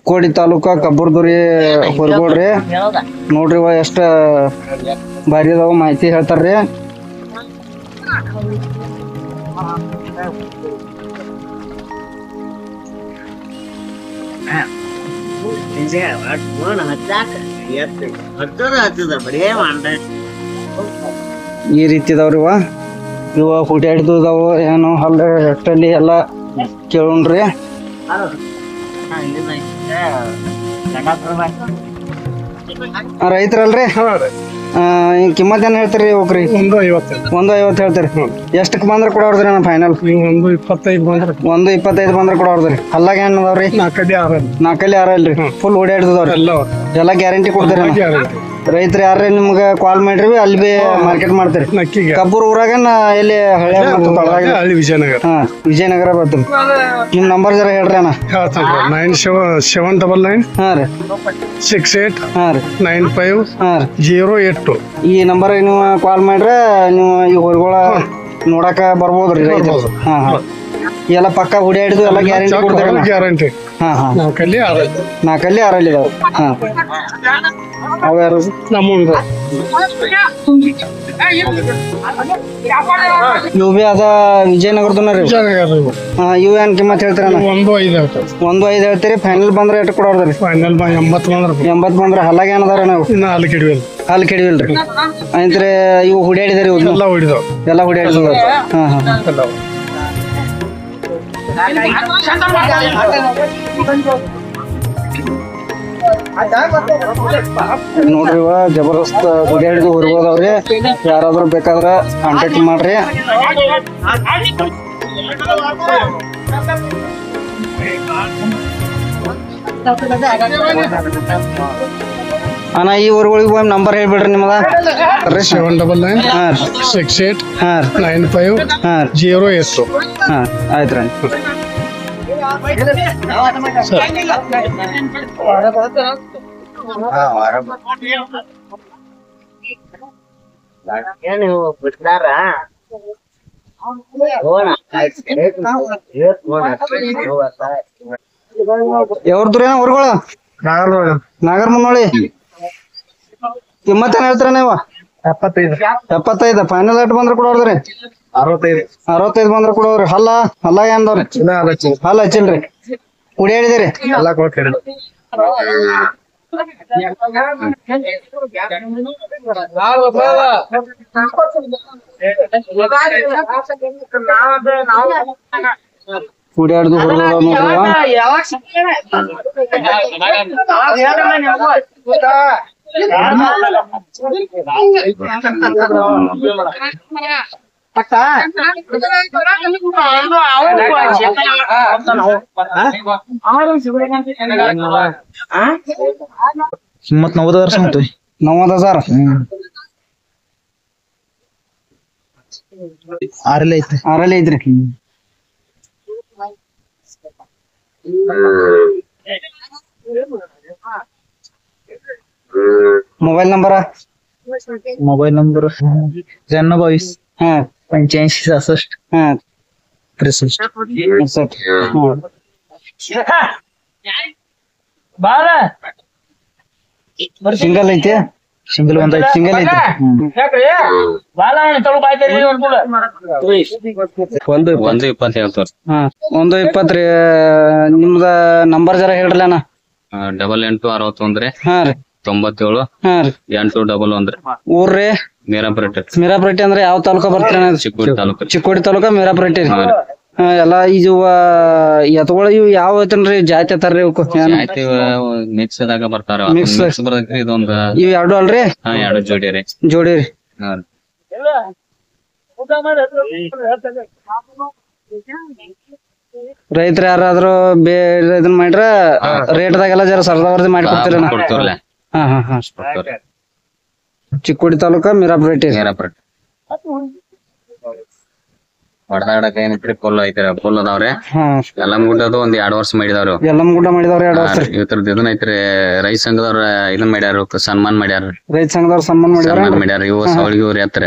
ಕೋಡಿ ತಾಲೂಕ ಕಬ್ಬರ್ದುರಿ ಹೊರಗೋಡ್ರಿ ನೋಡ್ರಿ ಎಷ್ಟ ಭಾರಿ ಅದಾವ ಮಾಹಿತಿ ಹೇಳ್ತಾರ್ರಿ. ಈ ರೀತಿ ಇದಾವ್ರಿ ಇವ ಹುಡ್ಯಾಡ್ದು ಇದಾವ ಏನು ಹಲ್ಲ ಎಷ್ಟಲ್ಲಿ ಎಲ್ಲ ಕೇಳೋಣ್ರಿ. ರೈತರಲ್ರಿ ಕಿಮ್ಮತ್ ಏನ್ ಹೇಳ್ತೀರಿ ಹೋಗ್ರಿ? 150 ಹೇಳ್ತೀರಿ. ಎಷ್ಟಕ್ ಬಂದ್ರ ಕೊಡೋದ್ರಿ ನಾನು ಫೈನಲ್? 125 ಬಂದ್ರ ಕೊಡೋದ್ರಿ. ಹಲ್ಲಾಗ ಏನ್ ಅದಾವ್ರಿ? 4 ಅಲ್ರಿ ಫುಲ್ ಓಡಾಡ್ತದವ್ರಿ ಎಲ್ಲ ಗ್ಯಾರಂಟಿ ಕೊಡ್ತೀರಿ. ರೈತರು ಯಾರೇ ನಿಮ್ಗ ಕಾಲ್ ಮಾಡ್ರಿ ಅಲ್ಲಿ ಬಿ ಮಾರ್ಕೆಟ್ ಮಾಡ್ತೀರಿ. ಕಬ್ಬೂರ್ ಊರಾಗ ಎಲ್ಲಿ ವಿಜಯನಗರ ಬರ್ತೀರಿ. ನಿಮ್ ನಂಬರ್ ಜರ ಹೇಳ್ರಿ ಅಣ್ಣ. 9799 ಹಾ ರೀ 68 ಹಾ ರೀ 95 ಹಾ ರೀ 082. ಈ ನಂಬರ್ ನೀವು ಕಾಲ್ ಮಾಡ್ರೆ ನೀವು ಈ ಹೊರಗೋಳ ನೋಡಾಕ ಬರ್ಬೋದ್ರಿ ರೈತರು. ಹಾ ಹಾ ಎಲ್ಲ ಪಕ್ಕ ಹುಡಿಯಾಡಿದು ಎಲ್ಲ ಗ್ಯಾರಂಟಿ ಕೊಡ್ತಾರೆ. ಗ್ಯಾರಂಟಿ. ಹಾ ಹಾ 4 6 ಇದಾವ. ಹಾ ಅವ್ಯಾರು ಇವು ಬಿ ಅದ ವಿಜಯನಗರದನ ರೀ. ಇವು ಏನ್ ಕಿಮ್ಮತ್ ಹೇಳ್ತೀರ? 1.5 ಹೇಳ್ತೀರಿ. ಫೈನಲ್ ಬಂದ್ರೆ ಎಷ್ಟು ಕೊಡೋದ್ರಿ? ಫೈನಲ್ 80 ಬಂದ್ರೆ ಹಲ್ಲಾಗ ಏನದಾರ ನಾವು ಹಾಲು ಕೆಡವಿಲ್ರಿ ಐತ್ರಿ. ಇವು ಹುಡಿಯಾಡಿದಾರಿ ಎಲ್ಲ ಹುಡಿಯಾಡಿದ. ಹಾ ಹಾ ನೋಡ್ರಿ ಜಬರ್ದಸ್ತ್ ಹುಡಿಯಾಡಿದು ಹೊರಗೋದವ್ರಿ. ಯಾರಾದ್ರೂ ಬೇಕಾದ್ರ ಕಾಂಟ್ಯಾಕ್ಟ್ ಮಾಡ್ರಿ. ಅಣ್ಣ ಈ ಊರುಗಳಿಗೆ ನಂಬರ್ ಹೇಳ್ಬಿಡ್ರಿ ನಿಮ್ಮದ. 799 68 95 082. ಹಾ ಆಯ್ತ್ರಿ. ಯಾವ್ದ್ರಿ ಹೊರಗಳು? ನಾಗರ ಮುನ್ನೋಳಿ. ಕಿಮ್ಮತ್ತೇನ್ ಹೇಳ್ತೀರ ನೀವು? 75. ಫೈನಲ್ ರೇಟ್ ಬಂದ್ರೆ ಕೊಡೋದ್ರಿ? 65 ಬಂದ್ರೆ ಕೊಡೋದ್ರಿ. ಹಲ್ಲ ಏನ್ದವ್ರಿ? ಹಲ್ಲ ಹಚ್ಚಿಲ್ರಿ ಹುಡಿಯಾಡಿದಿರಿ? ಹುಡಿಯಾಡ್ದು ಹೊರಗೋದ ಕಿಮ್ಮತ್ 90,000 सांगतोय. 90,000 ಆರಲ್ಲಿ ಐತ್ರಿ. मोबाईल नंबर 9322 हा 8566 हा 63 सिंगल ಐತೆ ಒಂದ್ ಸಿಂಗಲ್ ಐತೆ 120 ಹಾ 120 ನಿಮ್ದ ನಂಬರ್ ಜರ ಹೇಳ್ರಲ್ಲ ಅಣ್ಣ. 8861 ಹಾ ರೀ 97 ಹಾ ರೀ 811 ಊರ್ರಿ ಮೀರಾಪುರಟ್ಟಿ ಅಂದ್ರೆ ಯಾವ ತಾಲೂಕ ಬರ್ತೀರ? ಚಿಕ್ಕೋಡಿ ತಾಲೂಕ ಮೀರಾಪುರಟ್ಟಿ. ಎಲ್ಲ ಇದು ಎತ್ಗಳು ಇವು ಯಾವ ಐತನ್ರಿ ಜಾತಿ ಅತ್ತಾರ್ರಿ? ಮಿಕ್ಸ್ ದಾಗ ಬರ್ತಾರ. ಇದೊಂದು ಇವ್ ಎರಡು ಅಲ್ರಿ? ಎರಡು ಜೋಡಿ ರೀ. ರೈತರ ಯಾರಾದ್ರೂ ಇದನ್ ಮಾಡ್ರ ರೇಟ್ದಾಗೆಲ್ಲ ಜರ ಸರ್ದವರ್ದಿ ಮಾಡಿ ಕೊಡ್ತೀರ? ಹಾ ಹಾ ಹಾ ಚಿಕ್ಕೋಡಿ ತಾಲೂಕ ಮೀರಾಪುರಟ್ಟಿ. ಹೊಡೆದಾಡಕ ಏನೈತ್ರಿ ಪೊಲ್ ಐತ್ರಿ. ಪೊಲ್ ಅದಾವ್ರಿ. ಯಲ್ಲಮಗುಡ್ಡದು ಒಂದ್ 2 ವರ್ಷ ಮಾಡಿದವ್ರು. ಯಲ್ಲಮಗುಡ್ಡ ಮಾಡಿದವ್ರಿ 2 ವರ್ಷ. ಇವ್ರದ್ದು ಇದನ್ ಐತ್ರಿ ರೈತ ಸಂಘದವ್ರ ಇದನ್ ಮಾಡ್ಯಾರ, ಸನ್ಮಾನ ಮಾಡ್ಯಾರ. ರೈತ ಸಂಘದವ್ರ ಸನ್ಮಾನ ಮಾಡ್ಯಾರ. ಇವು ಸವಳಿಗೆ ಇವ್ರ ಎತ್ತರ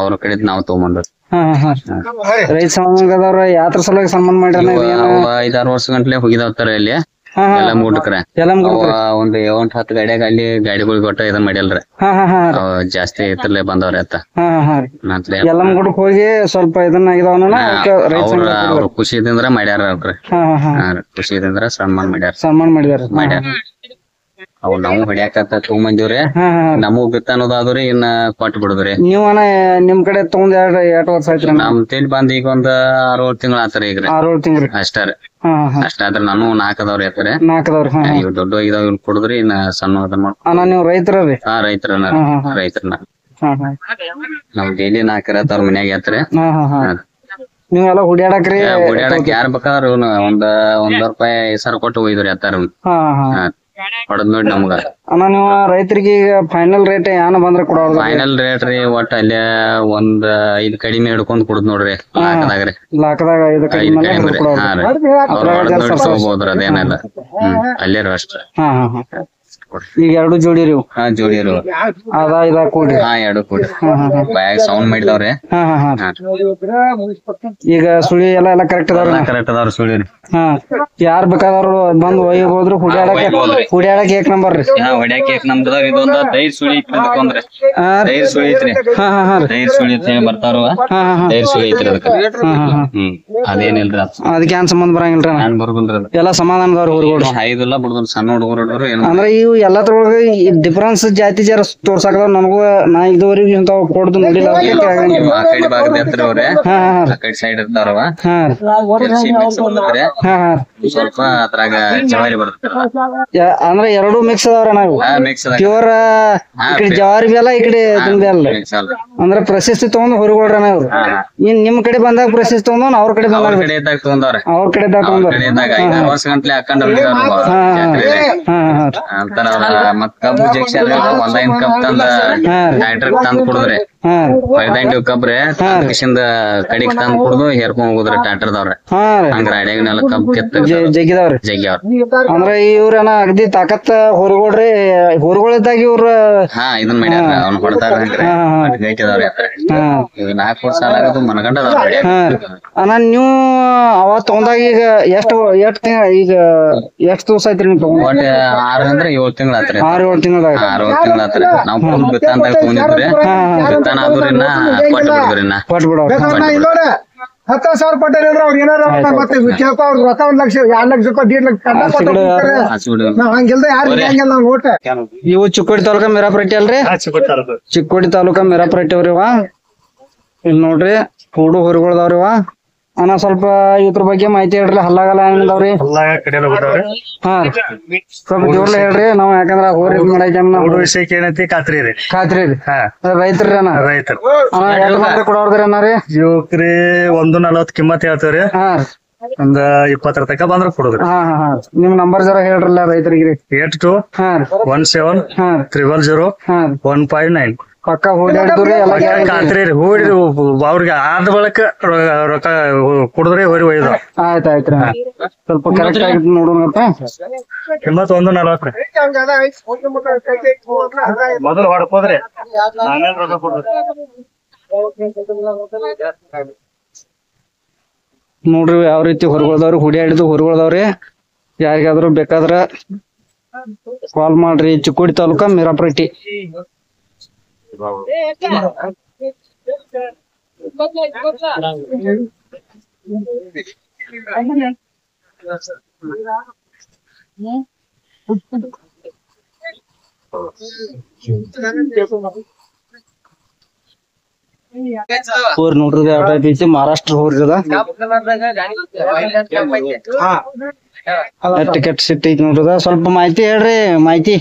ಅವ್ರ ಕಡೆ ನಾವ್ ತಗೊಂಡ್ರಿ. ರೈತ ಸಂಘದವ್ರ ಯಾತ್ರ ಸಲುವಾಗಿ ಸನ್ಮಾನ ಮಾಡ್ಯಾರ. 5-6 ವರ್ಷ ಗಂಟ್ಲೆ ಹೋಗಿದಾವ್ತಾರ ಇಲ್ಲಿ. ಹಾ ಹಾ ಯಲಮಗುಡ್ಡಕ್ರ ಯಲಮಗುಡ್ಡ ಒಂದ್ 7-10 ಗಾಡಿಯಾಗ ಅಲ್ಲಿ ಗಾಡಿಗಳಿಗೆ ಕೊಟ್ಟ ಇದನ್ ಮಾಡಿಲ್ರಿ ಹಾ ಹಾ ಹಾ ಅವ್ ಜಾಸ್ತಿ ಇತ್ರಲೆ ಬಂದವ್ರಿ ಅತ್ತ ಹಾ ಹಾ ರೀ ಮತ್ಲೆ ಯಲಮಗುಡ್ಡಕ್ ಹೋಗಿ ಸ್ವಲ್ಪ ಇದನ್ನ ಆಗಿದಾವನ ಅವ್ರ ಖುಷಿದಿಂದ ಮಾಡ್ಯಾರ ಅವ್ರಿ ಹಾ ಹಾ ಹಾ ಖುಷಿದಿಂದ ಸನ್ಮಾನ ಮಾಡ್ಯಾರ ಮಾಡ್ಯಾರ ಅವ್ ನಾವು ಹೊಡ್ಯಾಕಂತ ತಗೊಂಬಂದಿವ್ರಿ ಹಾ ಹಾ ನಮಗ್ ಬಿತ್ತನ್ನೋದಾದ್ರಿ ಇನ್ನ ಕೊಟ್ಟು ಬಿಡುದ್ರಿ ನೀವ್ ನಿಮ್ ಕಡೆ ತಗೊಂಡ್ ಎರಡ್ ವರ್ಷ ಆಯ್ತ್ರಿ ನಮ್ ತಿಳಿ ಬಂದ್ ಈಗ ಒಂದ್ 6-7 ತಿಂಗಳ ಆತರ ಈಗ್ರಿ 6-7 ತಿಂಗ್ರಿ ಅಷ್ಟಾರ ಹಾ ಹಾ ಅಷ್ಟಾದ್ರ ನಾನು 4 ಅದಾವ್ರಿ ಆತರ ನಾಲ್ಕದವ್ರಿ ಹಾ ಇವ್ ದೊಡ್ಡ ಇದಾವ್ ಇವ್ನ ಕುಡುದ್ರಿ ಇನ್ನ ಸಣ್ಣ ಅದನ್ನ ಮಾಡ್ಕೊ ಅಣ್ಣ ನೀವು ರೈತರರಿ ರೈತರನ ಹಾ ಹಾ ನಾವ್ ಡೈಲಿ 4 ಇರತ್ತವ್ರ ಮನ್ಯಾಗ ಎತ್ರಿ ಹಾ ಹಾ ಹಾ ನೀವೆಲ್ಲ ಹುಡ್ಯಾಡಕ್ರಿ ಓಡಾಡಕ್ ಯಾರ್ ಬೇಕಾದ್ರ ಒಂದ್ ₹1 ಹೆಸರು ಕೊಟ್ಟು ಒಯ್ದ್ರಿ ಎತ್ತಾರ ಹಾ ಹಾ ಹೊಡದ್ ನೋಡಿ ನಮ್ಗ ಅಣ್ಣ ನೀವು ರೈತರಿಗೆ ಈಗ ಫೈನಲ್ ರೇಟ್ ಏನ ಬಂದ್ರೆ ಕೊಡೋದು ಫೈನಲ್ ರೇಟ್ ರೀ ಒಟ್ಟ ಅಲ್ಲೇ ಒಂದ್ 5 ಕಡಿಮೆ ಹಿಡ್ಕೊಂಡ್ ಕುಡುದ್ ನೋಡ್ರಿ ಲಾಕದಾಗ್ರಿ ಲಾಕದಾಗ 5 5 ಕಡಿಮೆ ರೀ ಹಾ ರೀ ಅವ್ರ ಹೊಡದ್ ನೋಡಿ ತಗೋಬೋದ್ರಿ ಅದೇನಲ್ಲ ಅಲ್ಲೇ ರೀ ಅಷ್ಟ ಹಾ ಹಾ ಹಾ ಈಗ 2 ಜೋಡಿ ರೀ ಹಾ ಜೋಡಿ ಇರು ಅದ ಇದ ಕೂಡಿ ಹಾ 2 ಕೂಡಿ ಬಾಯಾಗ ಸೌಂಡ್ ಮಾಡಿದವ್ರಿ ಹಾ ಹಾ ಹಾ ಈಗ ಸುಳಿ ಎಲ್ಲ ಕರೆಕ್ಟ್ ಅದಾವ್ರಿ ಕರೆಕ್ಟ್ ಅದಾವ್ರಿ ಸುಳಿ ಹಾ ಯಾರ್ ಬೇಕಾದವ್ರು ಬಂದ್ ಹೋದ್ರು ಹುಡ್ಯಾಡಕ್ ಏಕ್ ನಂಬರ್ ರೀ ಹೊಡ್ಯಾಕ ನಮ್ದು ಇದೊಂದ ದೈರ್ ಸುಳಿ ಇಟ್ಕೊಂಡ್ರಿ ದೈರ್ ಸುಳಿ ಐತ್ರಿ ಹಾ ಹಾ ಹಾ ದೈರ್ ಸುಳಿ ಅಂತ ಹೇಳಿ ಬರ್ತಾರವ ದೈರ್ ಸುಳಿ ಐತ್ರಿ ಅದಕ್ಕ ಅದೇನಿಲ್ರಿ ಅದಕ್ಕೆ ಏನ್ ಸಂಬಂಧ ಬರಂಗಿಲ್ರಿ ನಾನ್ ಬರ್ಗುಲ್ರಿ ಎಲ್ಲಾ ಸಮಾಧಾನದವ್ರು ಹುಡುಗರು ಐದಿಲ್ಲ ಬಿಡುದ್ ಸಣ್ಣ ಹುಡುಗರು ಏನು ಅಂದ್ರೆ ಇವು ಎಲ್ಲದ್ರೊಳಗ ಡಿಫ್ರೆನ್ಸ್ ಜಾತಿ ಜರ ತೋರ್ಸಾಕದ ನನಗೂ ನಾ ಇದುವರೆಗೂ ಇಂತಾವ್ ಕೊಡ್ದು ನೋಡಿಲ್ಲ ಆ ಕಡೆ ಭಾಗದ ಹತ್ರ ಅವ್ರೆ ಹಾ ಆ ಕಡೆ ಸೈಡ್ ಇರ್ತಾರವ ಹಾ ಹಾ ಹಾ ಸ್ವಲ್ಪ ಅದ್ರಾಗ ಜವಾರಿ ಬರ್ತದೆ ಅಂದ್ರೆ ಎರಡೂ ಮಿಕ್ಸ್ ಅದಾವ್ರ ನಾವು ಮಿಕ್ಸ್ ಪ್ಯೂರ್ ಈ ಕಡೆ ಜವಾರಿ ಬೆಲ್ಲ ಈ ಕಡೆ ಇದನ್ ಬೆಲ್ಲ ಅಂದ್ರೆ ಪ್ರಶಸ್ತಿ ತಗೊಂಡ್ ಹೊರಗೊಳ್ರ ನಾವು ಇನ್ ನಿಮ್ ಕಡೆ ಬಂದಾಗ ಪ್ರಶಸ್ತಿ ತಗೊಂಡ್ ಅವ್ರ ಕಡೆ ಬಂದಾಗ ಕಡೆ ಇದ್ದಾಗ ತಗೊಂಡವ್ರೆ ಅವ್ರ ಕಡೆ ತಗೊಂಡ್ರ 5 ವರ್ಷ ಗಂಟ್ಲೆ ಹಾಕೊಂಡ್ ಅಂತಾರ ಮತ್ ಕಬ್ಬು ಜಕ್ಷನ್ ಒಂದೈನ್ ಕಪ್ ತಂದ ಟ್ರ್ಯಾಕ್ಟರ್ ತಂದ್ ಕುಡಿದ್ರಿ ಹೊಯ್ದಂಡಿ ಕಬ್ರೆ ಕಿಶಿಂದ ಕಡಿಗ್ ತಂದ್ ಕುಡ್ದು ಹೇರ್ಕೊಂಡ್ ಹೋಗುದ್ರಿ ಟ್ರ್ಯಾಕ್ಟರ್ದವ್ರ ಹಂಗ ರಾಡ್ಯಾಗನೆಲ್ಲ ಕಬ್ಬು ಕೆತ್ತ ಜಗ್ಗಿದವ್ರಿ ಜಗ್ಗ್ಯಾವ್ರ ಅಂದ್ರ ಇವ್ರನ ಅಗದಿ ತಾಕತ್ ಹೊರಗೊಳ್ರಿ ಹೊರಗೊಳಿದ್ದಾಗ ಇವ್ರ ಹಾ ಇದನ್ ಮಾಡ್ಯಾರ ಅವ್ನ ಹೊಡ್ತಾರ ಗೈಟಿದವ್ರ 4 ವರ್ಷ ಆಗದು ಮನಗಂಡ ಅಣ್ಣ ನೀವು ಅವ ತಗೊಂಡಾಗ ಈಗ ಈಗ ಎಷ್ಟ್ ದಿವಸ ಐತ್ರಿ ನೀವು ತಗೊಂಡ್ 6 ಅಂದ್ರೆ 7 ತಿಂಗಳ ಆತ್ರಿ 6-7 ತಿಂಗಳದಾಗ 6 ತಿಂಗಳ ಆತ್ರಿ ನಾವು ಫುಲ್ ಬಿತ್ತಾಂದಾಗ ತಗೊಂಡಿದ್ರಿ ಬಿತ್ತಾನ ಆದ್ರಿನ್ನ ಕೊಟ್ಟು ಬಿಡ್ರಿ ಕೊಟ್ಬಿಡ 10,000 ಕೊಟ್ಟಾರೆ ಅಂದ್ರೆ ಅವ್ರು ಏನಾರ ಮತ್ತೆ ಕೇಳ್ಕೊ ಅವ್ರ ರೊಕ್ಕ 1 ಲಕ್ಷ 2 ಲಕ್ಷ ರೂಪಾಯಿ 1.5 ಲಕ್ಷ ನಾವ್ ಹಂಗಿಲ್ದ ಯಾರು ಹಂಗಿಲ್ಲ ನಾವ್ ಓಟ ಇವು ಚಿಕ್ಕೋಡಿ ತಾಲೂಕಾ ಮಿರಾಪುರಟ್ಟಿ ಅಲ್ರಿ ಚಿಕ್ಕೋಡಿ ತಾಲೂಕಾ ಮಿರಾಪುರಟ್ಟಿ ಅವ್ರಿವ ಇಲ್ಲಿ ನೋಡ್ರಿ ಕೂಡು ಹೊರಗೊಳ್ದವ್ರಿವ ಅಣ್ಣ ಸ್ವಲ್ಪ ಇದ್ರ ಬಗ್ಗೆ ಮಾಹಿತಿ ಹೇಳ್ರಿ ಹಲ್ಲಾಗಲ್ಲ ಏನಿದಾವ್ರಿ ಹಾ ಸ್ವಲ್ಪ ಜೋರ್ಲ ಹೇಳ್ರಿ ನಾವ್ ಯಾಕಂದ್ರ ಹೋರಿ ವಿಷಯಕ್ಕೆ ಏನೈತಿ ಖಾತ್ರಿ ರೀ ಖಾತ್ರಿ ರೀ ರೈತರಿ ಅಣ್ಣ ರೈತರು ಅಣ್ಣ ಕೊಡೋದ್ರಿ ಅಣ್ಣ ರೀ ಯುವಕ್ರಿ 1.40 ಕಿಮ್ಮತ್ ಹೇಳ್ತೇವ್ರಿ ಹಾ ಒಂದ್ 20 ತಕ ಬಂದ್ರ ಕೊಡುದ್ರಿ ಹಾ ಹಾ ಹಾ ನಿಮ್ ನಂಬರ್ ಜರ ಹೇಳ್ರಲ್ಲ ರೈತರಿಗೆ 82 ಹಾ 17 ಹಾ 000 ಹಾ 159 ಪಕ್ಕ ಓಡಾಡ್ತೀವ್ರಿ ಎಲ್ಲ ಖಾತ್ರಿ ರೀ ಹೋಡಿ ಅವ್ರಿಗೆ ಆದ ಬಳಕ ರೊಕ್ಕ ಕುಡಿದ್ರಿ ಹೊರಿ ಒಯ್ದ ಆಯ್ತಾಯ್ತ್ರಿ ಸ್ವಲ್ಪ ಕರೆಕ್ಟ್ ಆಗಿ ನೋಡೋಣ ಕಿಮ್ಮತ್ 1.40 ಮೊದಲು ಹೊಡ್ಕೋದ್ರಿ ಆಮೇಲೆ ರೊಕ್ಕ ಕೊಡ್ರಿ ನೋಡ್ರಿ ಯಾವ ರೀತಿ ಹೊರಗೋದವ್ರಿ ಹುಡಿಯಾಡಿದ್ದು ಹೊರಗೋದವ್ರಿ ಯಾರಿಗಾದ್ರು ಬೇಕಾದ್ರ ಕಾಲ್ ಮಾಡ್ರಿ ಚಿಕ್ಕೋಡಿ ತಾಲೂಕಾ ಮಿರಾಪುರಟ್ಟಿ ಹೋರಿ ನೋಡ್ರಿ ಯಾವ ಟೈಪ್ ಐತಿ ಮಹಾರಾಷ್ಟ್ರ ಹೋರಿ ಅದ ಕೆಟ್ಟ ಸಿಟ್ಟ ಐತಿ ನೋಡ್ರದ ಸ್ವಲ್ಪ ಮಾಹಿತಿ ಹೇಳ್ರಿ ಮಾಹಿತಿ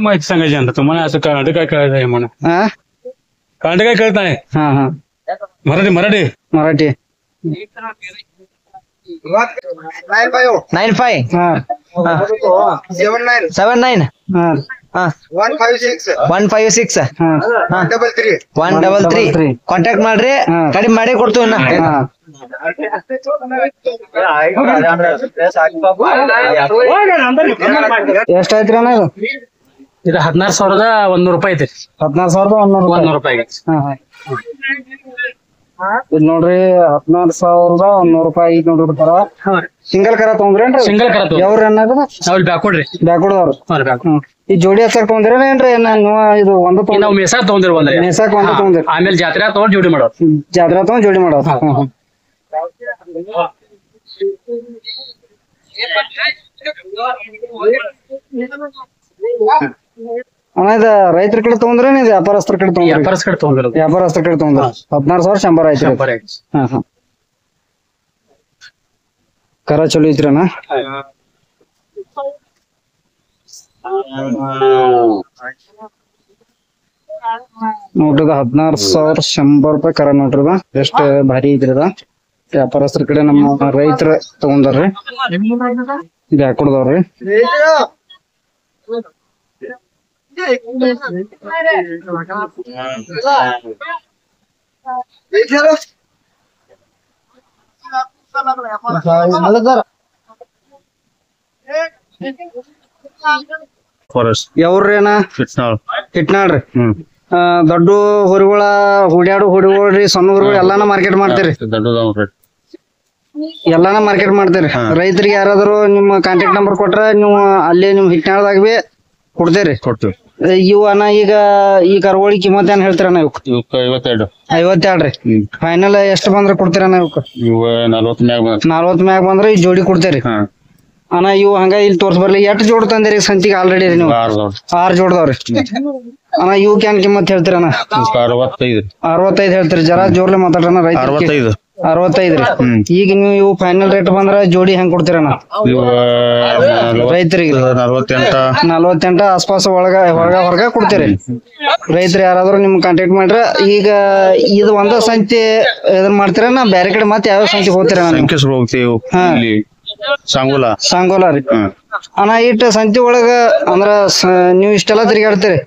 माहिती सांगायची ना तुम्हाला असं कांड काय कळत आहे म्हणून हा कांड काय कळत आहे हा हा मराठी मराठी मराठी 95 हा 79 हा 156 ಹಾ 133 ಕಾಂಟ್ಯಾಕ್ಟ್ ಮಾಡ್ರಿ ಕಡಿಮೆ ಮಾಡಿ ಕೊಡ್ತೀವಿ ನಾ ಎಷ್ಟಾಯ್ತ್ರಿ ಅಣ್ಣ ಇದು ಇದು 16,100 ರೂಪಾಯಿ ಐತಿ 16,100 100 ರೂಪಾಯಿಗೆ ಹಾ ಹಾ ಇದ್ ನೋಡ್ರಿ 16,100 ರೂಪಾಯಿ ಐತ್ ನೋಡ್ರಿ ತರ ಸಿಂಗಲ್ ಕರ ತಗೊಂಡ್ರೇನ್ರಿ ಸಿಂಗಲ್ ಕರ ಯಾವ್ರ ಅನ್ನದ ಅವ್ರು ಬ್ಯಾಕೊಡ್ರಿ ಬ್ಯಾಕೊಡ್ದವ್ರು ಬ್ಯಾಕ್ ಈ ಜೋಡಿ ಹಚ್ಚಕ್ ತಗೊಂಡ್ರೇನ್ರಿ ನಾನು ಇದು ಒಂದು ನಾವು ಮೇಸಾಕ್ ತಗೊಂಡಿರ್ ಬಂದ್ರಿ ಮೇಸಾಕ್ ಒಂದು ತಗೊಂಡ್ರಿ ಆಮೇಲೆ ಜಾತ್ರೆ ತಗೊಂಡ್ ಜೋಡಿ ಮಾಡೋದು ಜಾತ್ರಾ ತಗೊಂಡ್ ಜೋಡಿ ಮಾಡೋದು ಅಣ್ಣ ಇದ ರೈತರ ಕಡೆ ತಗೊಂಡ್ರೇನ್ ಇದು ವ್ಯಾಪಾರಸ್ಥರ ಕಡೆ ತಗೊಂಡ್ರಿ ವ್ಯಾಪಾರಸ್ ಕಡೆ ತಗೊಂಡಿರೋದು ವ್ಯಾಪಾರಸ್ಥರ ಕಡೆ ತಗೊಂಡ್ರಿ 16,100 ಐತಿ ಕರ ಚಲೋ ಐತ್ರಿ ಅಣ್ಣ ನೋಡ್ರಿ 16,100 ರೂಪಾಯಿ ಕರ ನೋಡ್ರಿ ಎಷ್ಟ್ ಭಾರಿ ಐತ್ರಿ ಅದ ವ್ಯಾಪಾರಸ್ಥರ ಕಡೆ ನಮ್ಮ ರೈತರ ತಗೊಂಡಾರ್ರಿ ಇದು ಹಾಕೊಡ್ದವ್ರಿ ಯಾವ್ರಿ ಅಣ್ಣ ಹಿಟ್ನಾಳ್ರಿ ದೊಡ್ಡ ಹುರಿಗಳ ಹುಡ್ಯಾಡು ಹುಡುಗಳ್ರಿ ಸಣ್ಣ ಹುರಿಗಳು ಎಲ್ಲಾನ ಮಾರ್ಕೆಟ್ ಮಾಡ್ತೀರಿ ಎಲ್ಲಾನ ಮಾರ್ಕೆಟ್ ಮಾಡ್ತೀರಿ ರೈತರಿಗೆ ಯಾರಾದ್ರು ನಿಮ್ಮ ಕಾಂಟ್ಯಾಕ್ಟ್ ನಂಬರ್ ಕೊಟ್ರ ನೀವು ಅಲ್ಲಿ ನಿಮ್ ಹಿಟ್ನಾಳದಾಗ ಬಿ ಕೊಡ್ತೇರಿ ಇವು ಅಣ್ಣ ಈಗ ಈ ಕರುಗಳಿಗೆ ಕಿಮ್ಮತ್ ಏನ್ ಹೇಳ್ತೀರಣ್ಣ ಇವಕ್ 52 ರೀ ಫೈನಲ್ ಎಷ್ಟ್ ಬಂದ್ರ ಕೊಡ್ತೀರಣ್ಣ ಇವಕ್ 40 ಮ್ಯಾಗ ಬಂದ್ರ ಈ ಜೋಡಿ ಕೊಡ್ತೇರಿ ಅಣ್ಣ ಇವು ಹಂಗ ಇಲ್ಲಿ ತೋರ್ಸ್ ಬರ್ಲಿ ಎಷ್ಟ್ ಜೋಡ್ ತಂದಿರಿ ಸಂತಿಗೆ ಆಲ್ರೆಡಿ ನೀವು 6 ಜೋಡ್ದವ್ರಿ ಅಣ್ಣ ಇವಕ್ ಏನ್ ಕಿಮ್ಮತ್ ಹೇಳ್ತೀರಣ್ಣ 65 ಹೇಳ್ತೀರಿ ಜರಾ ಜೋರ್ಲೆ ಮಾತಾಡ್ರಣ್ಣ ರೈತ 65 ರೀ ಈಗ ನೀವು ಇವು ಫೈನಲ್ ರೇಟ್ ಬಂದ್ರ ಜೋಡಿ ಹೆಂಗ್ ಕೊಡ್ತೀರಣ್ಣ ರೈತರಿಗೆ 48 ಆಸ್ಪಾಸ್ ಹೊರಗ ಕೊಡ್ತೀರಿ ರೈತರು ಯಾರಾದ್ರೂ ನಿಮ್ ಕಾಂಟ್ಯಾಕ್ಟ್ ಮಾಡ್ರ ಈಗ ಇದು ಒಂದ ಸಂತಿ ಇದನ್ ಮಾಡ್ತೀರ ನಾ ಬೇರೆ ಕಡೆ ಮತ್ತೆ ಯಾವ ಸಂತಿ ಹೋಗ್ತೀರ ಸಾಂಗೋಲ ರೀ ಅಣ್ಣ ಇಟ್ಟ ಸಂತಿ ಒಳಗ ಅಂದ್ರ ನೀವ್ ಇಷ್ಟೆಲ್ಲ ತಿರ್ಗಾಡ್ತೀರಿ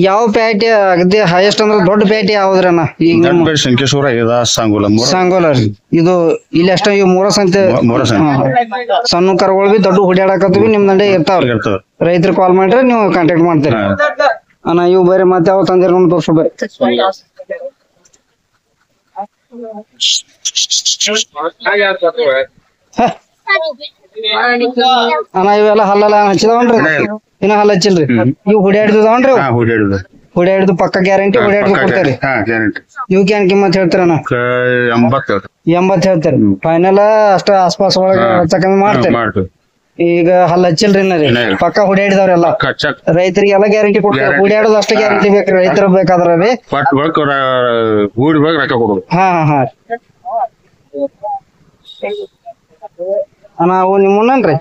ಯಾವ ಪ್ಯಾಟಿ ಅಗದಿ ಹೈಯೆಸ್ಟ್ ಅಂದ್ರ ದೊಡ್ಡ ಪ್ಯಾಟಿ ಯಾವ್ದ್ರಿ ಅಣ್ಣ ಈಗ ಸಾಂಗೋಲ ರೀ ಇದು ಇಲ್ಲಿ ಅಷ್ಟ ಇವ್ ಮೂರ ಸಂತಿ ಸಣ್ಣ ಕರುಗಳು ಬಿ ದೊಡ್ಡ ಹುಡ್ಯಾಡಕತ್ವಿ ನಿಮ್ ದಂಡೆ ಇರ್ತಾವ್ರಿ ರೈತರು ಕಾಲ್ ಮಾಡ್ರಿ ನೀವು ಕಾಂಟ್ಯಾಕ್ಟ್ ಮಾಡ್ತೀರಿ ಅಣ್ಣ ಇವ್ ಬೇರೆ ಮತ್ತೆ ಯಾವ ತಂದಿರ ನಮ್ ತೋರ್ಸು ಬೇರೆ ಅಣ್ಣ ಇವೆಲ್ಲ ಹಲ್ಲಲ್ಲ ಹಚ್ಚಿದವನ್ರಿ ಇನ್ನ ಹಲ್ಲ ಹಚ್ಚಿಲ್ರಿ ಇವ್ ಹುಡ್ಯಾಡ್ದವನ್ರಿ ಹುಡ್ಯಾಡ್ದು ಪಕ್ಕ ಗ್ಯಾರಂಟಿ ಹುಡ್ಯಾಡ್ದು ಕೊಡ್ತಾರಿ ಇವಕ್ ಏನ್ ಕಿಮ್ಮತ್ ಹೇಳ್ತಾರಣ್ಣ 80 ಹೇಳ್ತಾರ ಫೈನಲ್ ಅಷ್ಟ ಆಸ್ಪಾಸ್ ಒಳಗ ಹೆಚ್ಚಕಮ್ಮಿ ಮಾಡ್ತೇರಿ ಈಗ ಹಲ್ಲ ಹಚ್ಚಿಲ್ರಿ ರೀ ಪಕ್ಕ ಹುಡ್ಯಾಡಿದವ್ರೆಲ್ಲ ರೈತರಿಗೆಲ್ಲ ಗ್ಯಾರಂಟಿ ಕೊಡ್ತಾರೆ ಹುಡ್ಯಾಡೋದು ಅಷ್ಟೇ ಗ್ಯಾರಂಟಿ ಬೇಕ್ರಿ ರೈತರ ಬೇಕಾದ್ರ ರೀ ಹಾ ಹಾ ನಾವು ನಿಮ್ಮನ್ರಿ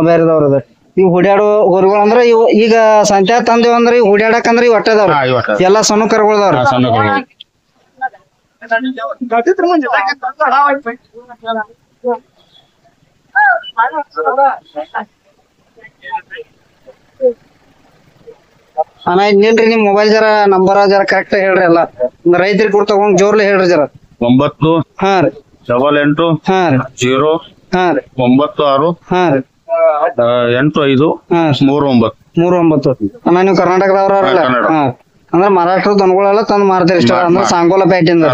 ಬೇರೆದವ್ರ ಅದ ಇವ್ ಹುಡ್ಯಾಡು ಊರುಗಳು ಅಂದ್ರ ಇವ್ ಈಗ ಸಂತ್ಯಾ ತಂದೇವ್ ಅಂದ್ರ ಇವ್ ಹುಡ್ಯಾಡಕ್ ಅಂದ್ರ ಇವ್ ಒಟ್ಟದವ್ರ ಎಲ್ಲಾ ಸಣ್ಣ ಕರುಗಳದವ್ರ ಅಣ್ಣ ನಿಲ್ರಿ ನಿಮ್ ಮೊಬೈಲ್ ಜರ ನಂಬರ್ ಜರ ಕರೆಕ್ಟ್ ಹೇಳ್ರಿ ಎಲ್ಲ ರೈತರಿಗೆ ಕೂಡ ತಗೊಂಡ್ ಜೋರ್ಲೆ ಹೇಳ್ರಿ ಜರ 9 ಹಾ ರೀ 8 ಹಾ ರೀ 0 ಹಾ ರೀ 9 6 ಹಾ ರೀ 8 5 39 ಅಣ್ಣ ನೀವು ಕರ್ನಾಟಕದವ್ರಲ್ಲ ಹಾ ಅಂದ್ರ ಮಹಾರಾಷ್ಟ್ರದ ದನಗಳೆಲ್ಲ ತಂದ್ ಮಾರ್ತೀರಿ ಇಷ್ಟ ಅಂದ್ರ ಸಾಂಗೋಲ ಪ್ಯಾಟಿಂದ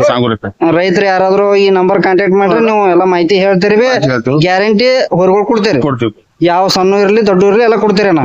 ರೈತರು ಯಾರಾದ್ರೂ ಈ ನಂಬರ್ ಕಾಂಟ್ಯಾಕ್ಟ್ ಮಾಡ್ರಿ ನೀವು ಎಲ್ಲಾ ಮಾಹಿತಿ ಹೇಳ್ತೀರಿ ಗ್ಯಾರಂಟಿ ಹೊರಗಳು ಕೊಡ್ತೀರಿ ಯಾವ ಸಣ್ಣ ಇರ್ಲಿ ದೊಡ್ಡ ಇರ್ಲಿ ಎಲ್ಲ ಕೊಡ್ತೀರಿ ಅಣ್ಣ